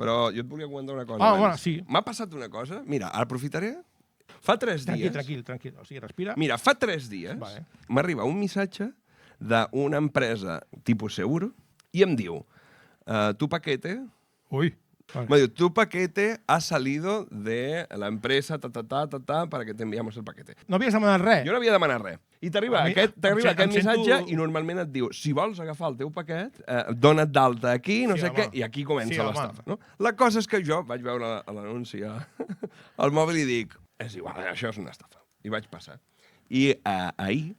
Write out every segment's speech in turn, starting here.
Però jo et volia comentar una cosa. Bueno, sí. M'ha passat una cosa. Mira, aprofitaré. Fa 3 dies... Tranquil. O sigui, respira. Mira, fa 3 dies m'arriba un missatge d'una empresa tipus seguro i em diu tu paquete... Ui. Me diu, tu paquete ha salido de la empresa para que te enviamos el paquete. No havies demanat res? Jo no havia demanat res. I t'arriba aquest missatge i normalment et diu, si vols agafar el teu paquet, dona't d'alta aquí, no sé què, i aquí comença l'estafa. No? La cosa és que jo vaig veure l'anunci al mòbil i dic, és igual, això és una estafa. I vaig passar. I ahir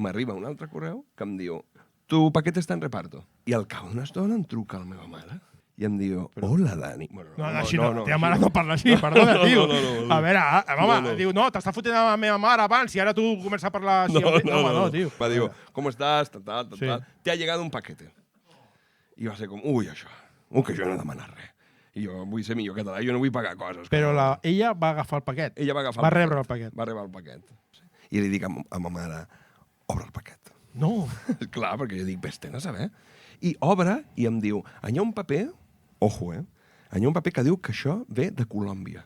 m'arriba un altre correu que em diu, tu paquete està en reparto. I al cap d'una estona em truca la meva mare i em diu, hola, Dani. No, teva mare no parla així, perdona, tio. A veure, home, diu, no, t'està fotent a la meva mare abans i ara tu comences a parlar així. No, tio. Va, diu, com estàs? Te ha llegado un paquete. I va ser com, ui, això. Que jo no he demanat res. I jo vull ser millor català, jo no vull pagar coses. Però ella va agafar el paquet. Ella va agafar el paquet. Va rebre el paquet. Va rebre el paquet. I li dic a ma mare, obre el paquet. No. Clar, perquè jo dic, vés-te'n a saber. I obre i em diu, hi ha un paper, ojo, hi ha un paper que diu que això ve de Colòmbia.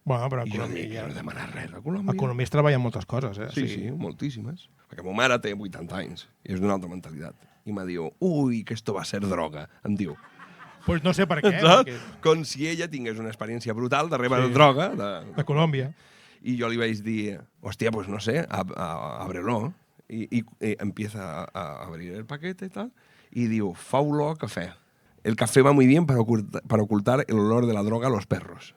Bueno, però I jo dic, no he demanat res de Colòmbia. A Colòmbia es treballa moltes coses, eh? Sí, moltíssimes. Perquè ma mare té 80 anys i és d'una altra mentalitat. I me diu, ui, que esto va a ser droga, em diu. Pues no sé per què. Com si ella tingués una experiència brutal de rebre droga. De Colòmbia. I jo li vaig dir, hòstia, pues no sé, ábrelo. Y empieza a abrir el paquete y tal. Y digo, fa olor a café. El café va muy bien para ocultar el olor de la droga a los perros.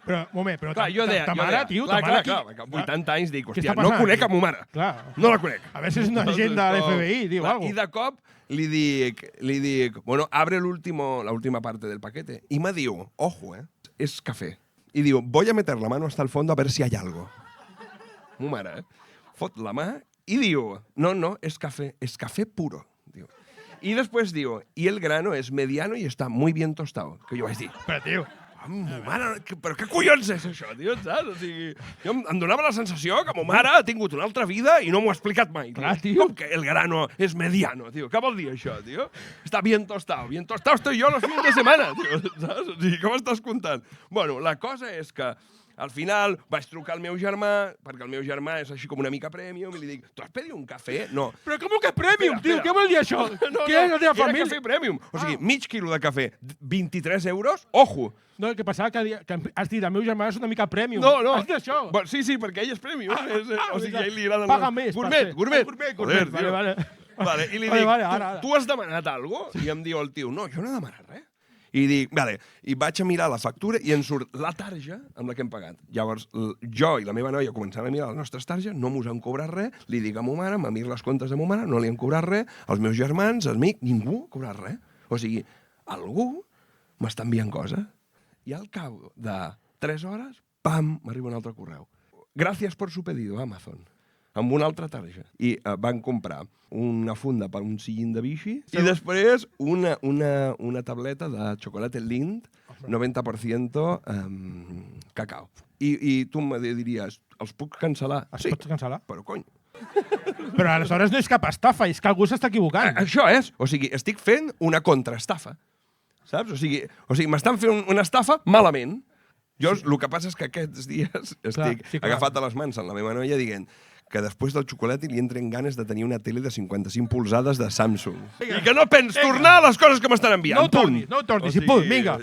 Però, moment, però ta mare, tio, ta mare... Clar, 80 anys dic, hòstia, no conec a ma mare. No la conec. A veure si és una agent de l'FBI, diu alguna cosa. I de cop li dic, bueno, abre la última parte del paquete. Y me diu, ojo, es café. Y digo, voy a meter la mano hasta el fondo a ver si hay algo. Ma mare, fot la mà y digo, no, es café puro. Digo. Y después digo, y el grano es mediano y está muy bien tostado. Que jo vaig dir, però, tio, mare, però què collons és això, tio, saps? O sigui, jo em donava la sensació que ma mare ha tingut una altra vida i no m'ho ha explicat mai. Clar, tio. Com que el grano es mediano, tio? Què vol dir això, tio? Està bien tostado. Bien tostado estoy yo los fines de semana, tio, saps? O sigui, què m'estàs contant? Bueno, la cosa és que al final vaig trucar al meu germà, perquè el meu germà és així com una mica premium, i li dic, tu has pedit un cafè? No. Però com que premium, tio? Què vol dir això? Què és la teva família? Era cafè premium. O sigui, mig quilo de cafè, 23 euros, ojo. No, el que passava que has dit, el meu germà és una mica premium. No. Has dit això? Sí, perquè ell és premium. O sigui, a ell li agrada... Paga més. Gourmet. Vale, i li dic, tu has demanat alguna cosa? I em diu el tio, no, jo no he demanat res. I dic, vale, i vaig a mirar la factura i em surt la tarja amb la que hem pagat. Llavors, jo i la meva noia començant a mirar les nostres targes, no mos han cobrat res, li dic a ma mare, m'ha mirat les comptes de ma mare, no li han cobrat res, els meus germans, amics, ningú ha cobrat res. O sigui, algú m'està enviant coses. I al cap de 3 hores, pam, m'arriba un altre correu. Gràcies per su pedido, Amazon. Amb una altra tarja. I van comprar una funda per un sillín de bici i després una tableta de xocolate Lindt 90% cacao. I tu em diries, els puc cancel·lar? Els pots cancel·lar? Però cony. Però aleshores no és cap estafa, és que algú s'està equivocant. Això és. O sigui, estic fent una contraestafa. Saps? O sigui, m'estan fent una estafa malament. Jo el que passa és que aquests dies estic agafat a les mans amb la meva noia dient que després del xocolata li entren ganes de tenir una tele de 55 polzades de Samsung. I que no pens tornar a les coses que m'estan enviant. No ho tornis, i punt, vinga.